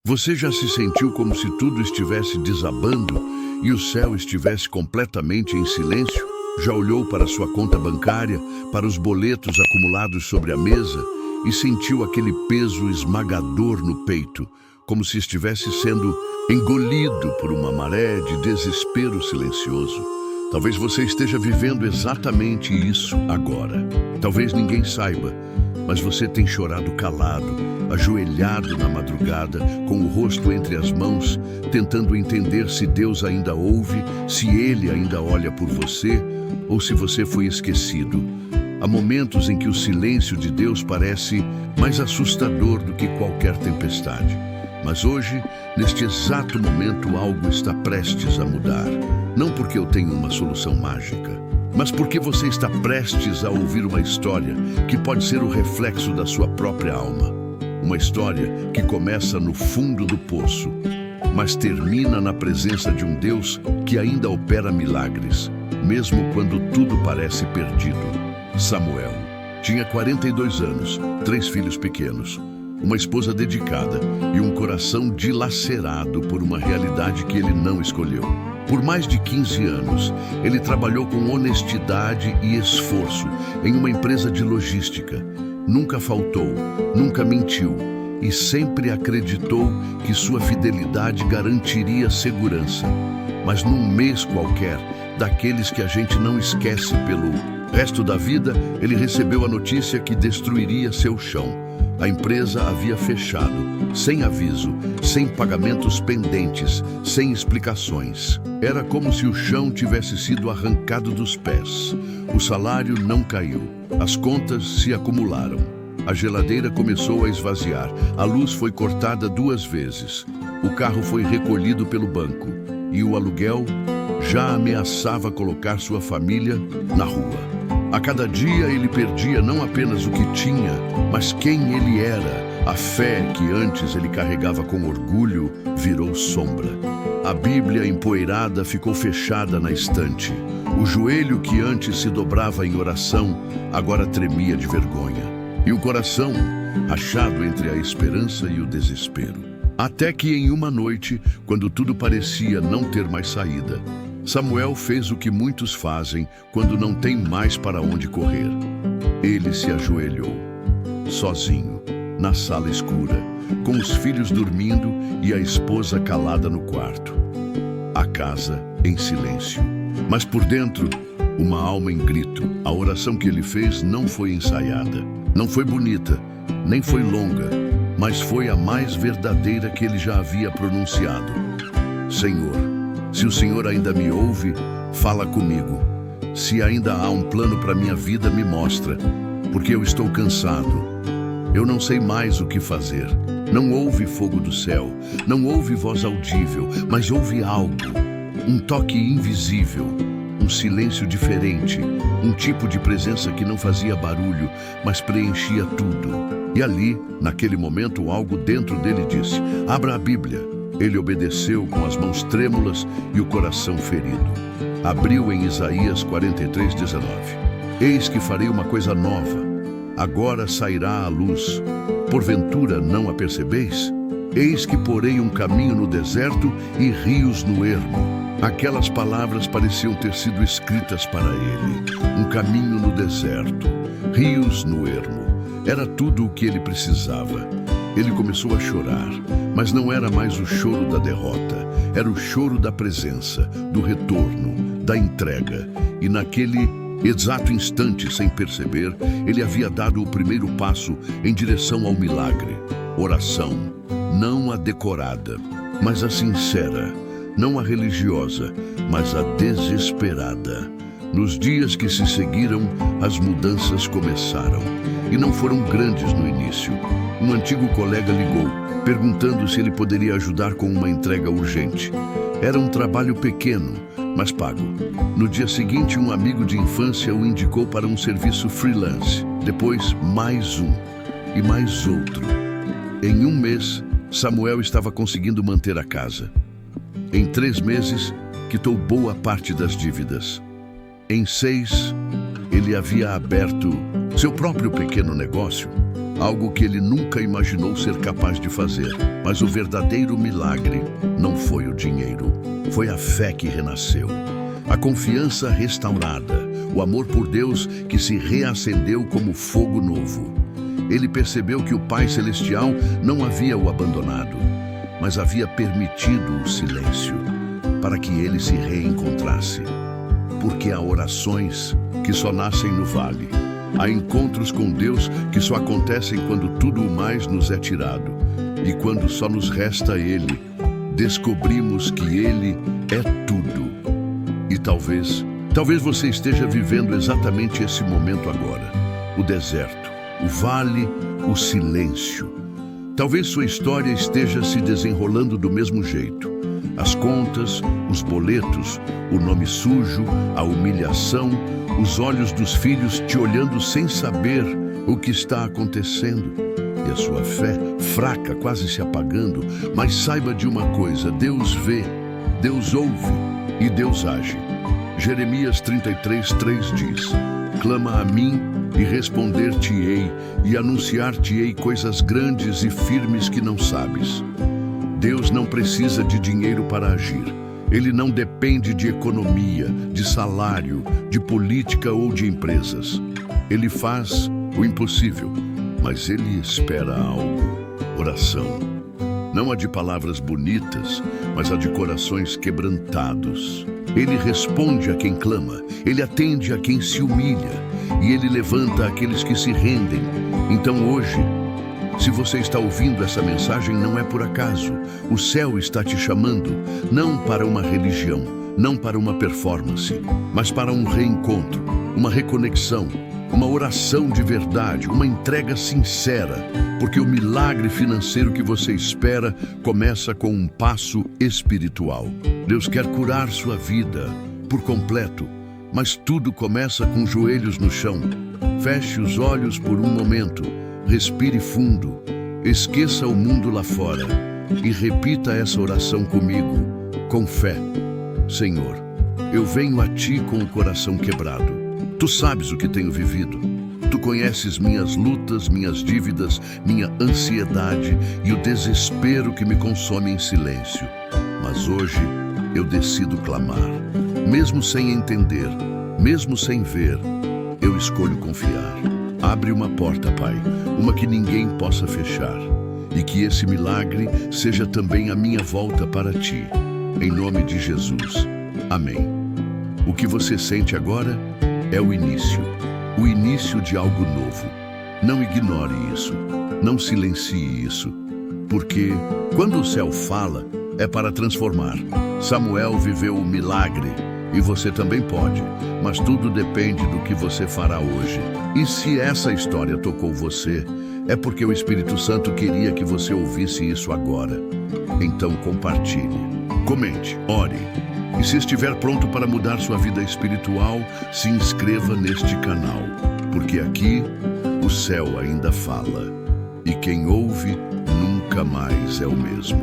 Você já se sentiu como se tudo estivesse desabando e o céu estivesse completamente em silêncio? Já olhou para sua conta bancária, para os boletos acumulados sobre a mesa e sentiu aquele peso esmagador no peito, como se estivesse sendo engolido por uma maré de desespero silencioso? Talvez você esteja vivendo exatamente isso agora. Talvez ninguém saiba, mas você tem chorado calado, ajoelhado na madrugada, com o rosto entre as mãos, tentando entender se Deus ainda ouve, se Ele ainda olha por você, ou se você foi esquecido. Há momentos em que o silêncio de Deus parece mais assustador do que qualquer tempestade. Mas hoje, neste exato momento, algo está prestes a mudar. Não porque eu tenho uma solução mágica, mas porque você está prestes a ouvir uma história que pode ser o reflexo da sua própria alma. Uma história que começa no fundo do poço, mas termina na presença de um Deus que ainda opera milagres, mesmo quando tudo parece perdido. Samuel tinha 42 anos, 3 filhos pequenos, uma esposa dedicada e um coração dilacerado por uma realidade que ele não escolheu. Por mais de 15 anos, ele trabalhou com honestidade e esforço em uma empresa de logística. Nunca faltou, nunca mentiu e sempre acreditou que sua fidelidade garantiria segurança. Mas num mês qualquer, daqueles que a gente não esquece pelo resto da vida, ele recebeu a notícia que destruiria seu chão. A empresa havia fechado, sem aviso, sem pagamentos pendentes, sem explicações. Era como se o chão tivesse sido arrancado dos pés. O salário não caiu, as contas se acumularam. A geladeira começou a esvaziar, a luz foi cortada 2 vezes. O carro foi recolhido pelo banco e o aluguel já ameaçava colocar sua família na rua. A cada dia ele perdia não apenas o que tinha, mas quem ele era. A fé que antes ele carregava com orgulho virou sombra. A Bíblia empoeirada ficou fechada na estante. O joelho que antes se dobrava em oração, agora tremia de vergonha. E o coração, achado entre a esperança e o desespero. Até que em uma noite, quando tudo parecia não ter mais saída, Samuel fez o que muitos fazem quando não tem mais para onde correr. Ele se ajoelhou, sozinho, na sala escura, com os filhos dormindo e a esposa calada no quarto. A casa em silêncio. Mas por dentro, uma alma em grito. A oração que ele fez não foi ensaiada, não foi bonita, nem foi longa, mas foi a mais verdadeira que ele já havia pronunciado. Senhor, se o Senhor ainda me ouve, fala comigo. Se ainda há um plano para minha vida, me mostra, porque eu estou cansado. Eu não sei mais o que fazer. Não houve fogo do céu, não houve voz audível, mas houve algo, um toque invisível, um silêncio diferente, um tipo de presença que não fazia barulho, mas preenchia tudo. E ali, naquele momento, algo dentro dele disse: abra a Bíblia. Ele obedeceu com as mãos trêmulas e o coração ferido. Abriu em Isaías 43:19. Eis que farei uma coisa nova. Agora sairá a luz. Porventura não a percebeis? Eis que porei um caminho no deserto e rios no ermo. Aquelas palavras pareciam ter sido escritas para ele. Um caminho no deserto, rios no ermo. Era tudo o que ele precisava. Ele começou a chorar, mas não era mais o choro da derrota. Era o choro da presença, do retorno, da entrega. E naquele exato instante, sem perceber, ele havia dado o primeiro passo em direção ao milagre. Oração, não a decorada, mas a sincera. Não a religiosa, mas a desesperada. Nos dias que se seguiram, as mudanças começaram. E não foram grandes no início. Um antigo colega ligou, perguntando se ele poderia ajudar com uma entrega urgente. Era um trabalho pequeno, mas pago. No dia seguinte, um amigo de infância o indicou para um serviço freelance. Depois, mais um e mais outro. Em um mês, Samuel estava conseguindo manter a casa. Em 3 meses, quitou boa parte das dívidas. Em 6, ele havia aberto seu próprio pequeno negócio. algo que ele nunca imaginou ser capaz de fazer. Mas o verdadeiro milagre não foi o dinheiro, foi a fé que renasceu, a confiança restaurada, o amor por Deus que se reacendeu como fogo novo. Ele percebeu que o Pai Celestial não havia o abandonado, mas havia permitido o silêncio para que ele se reencontrasse. Porque há orações que só nascem no vale. Há encontros com Deus que só acontecem quando tudo o mais nos é tirado. E quando só nos resta Ele, descobrimos que Ele é tudo. E talvez você esteja vivendo exatamente esse momento agora. O deserto, o vale, o silêncio. Talvez sua história esteja se desenrolando do mesmo jeito. As contas, os boletos, o nome sujo, a humilhação, os olhos dos filhos te olhando sem saber o que está acontecendo. E a sua fé, fraca, quase se apagando. Mas saiba de uma coisa, Deus vê, Deus ouve e Deus age. Jeremias 33:3 diz: clama a mim e responder-te-ei, e anunciar-te-ei coisas grandes e firmes que não sabes. Deus não precisa de dinheiro para agir. Ele não depende de economia, de salário, de política ou de empresas. Ele faz o impossível, mas ele espera algo: oração. Não a de palavras bonitas, mas a de corações quebrantados. Ele responde a quem clama, ele atende a quem se humilha, e ele levanta aqueles que se rendem. Então hoje, se você está ouvindo essa mensagem, não é por acaso. O céu está te chamando, não para uma religião, não para uma performance, mas para um reencontro, uma reconexão, uma oração de verdade, uma entrega sincera, porque o milagre financeiro que você espera começa com um passo espiritual. Deus quer curar sua vida por completo, mas tudo começa com joelhos no chão. Feche os olhos por um momento, respire fundo, esqueça o mundo lá fora e repita essa oração comigo, com fé. Senhor, eu venho a Ti com o coração quebrado. Tu sabes o que tenho vivido. Tu conheces minhas lutas, minhas dívidas, minha ansiedade e o desespero que me consome em silêncio. Mas hoje eu decido clamar. Mesmo sem entender, mesmo sem ver, eu escolho confiar. Abre uma porta, Pai, uma que ninguém possa fechar. E que esse milagre seja também a minha volta para Ti. Em nome de Jesus. Amém. O que você sente agora é o início de algo novo. Não ignore isso, não silencie isso, porque quando o céu fala, é para transformar. Samuel viveu o milagre e você também pode, mas tudo depende do que você fará hoje. E se essa história tocou você, é porque o Espírito Santo queria que você ouvisse isso agora. Então compartilhe, comente, ore. E se estiver pronto para mudar sua vida espiritual, se inscreva neste canal, porque aqui o céu ainda fala, e quem ouve nunca mais é o mesmo.